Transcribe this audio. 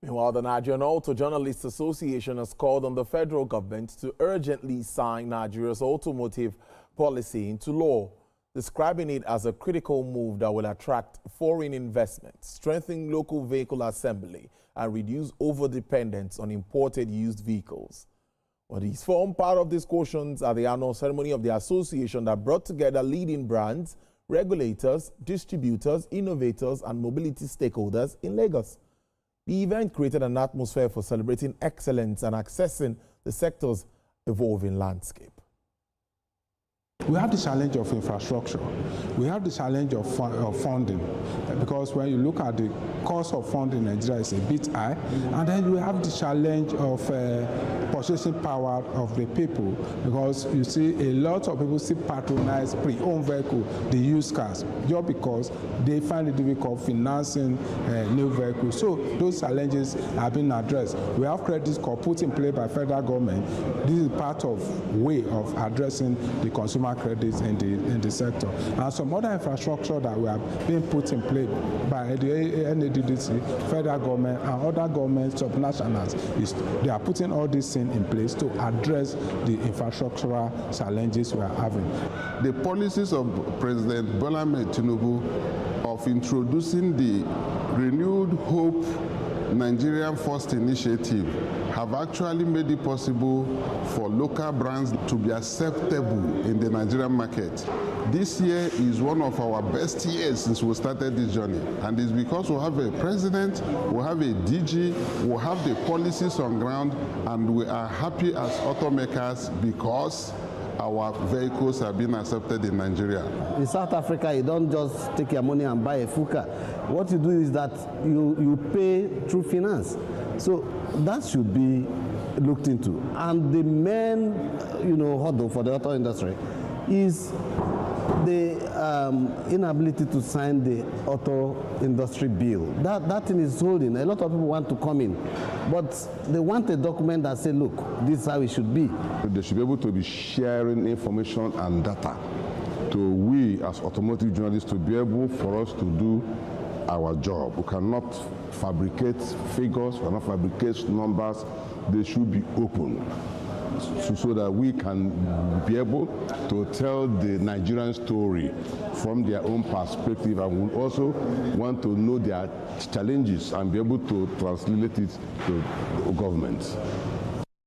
Meanwhile, the Nigerian Auto Journalists Association has called on the federal government to urgently sign Nigeria's automotive policy into law, describing it as a critical move that will attract foreign investment, strengthen local vehicle assembly, and reduce over-dependence on imported used vehicles. Well, these form part of discussions at the annual ceremony of the association that brought together leading brands, regulators, distributors, innovators, and mobility stakeholders in Lagos. The event created an atmosphere for celebrating excellence and accessing the sector's evolving landscape. We have the challenge of infrastructure. We have the challenge of funding, because when you look at the cost of funding in Nigeria is a bit high, and then we have the challenge of purchasing power of the people, because you see a lot of people still patronize pre-owned vehicle, the used cars, just because they find it difficult financing new vehicles. So those challenges have been addressed. We have credit score put in place by federal government. This is part of way of addressing the consumer credits in the sector, and some other infrastructure that we have been put in place by the NADDC, federal government, and other government subnationals. They are putting all these things in place to address the infrastructural challenges we are having. The policies of President Bola Ahmed Tinubu of introducing the renewed hope Nigerian First initiative have actually made it possible for local brands to be acceptable in the Nigerian market. This year is one of our best years since we started this journey, and it's because we have a president, we have a DG, we have the policies on ground, and we are happy as automakers because our vehicles have been accepted in Nigeria. In South Africa, you don't just take your money and buy a full car. What you do is that you pay through finance. So that should be looked into. And the main, hurdle for the auto industry is the inability to sign the auto industry bill. That thing is holding. A lot of people want to come in, but they want a document that says, look, this is how it should be. They should be able to be sharing information and data to we as automotive journalists to be able for us to do our job. We cannot fabricate figures, we cannot fabricate numbers. They should be open, so that we can be able to tell the Nigerian story from their own perspective, and we also want to know their challenges and be able to translate it to government.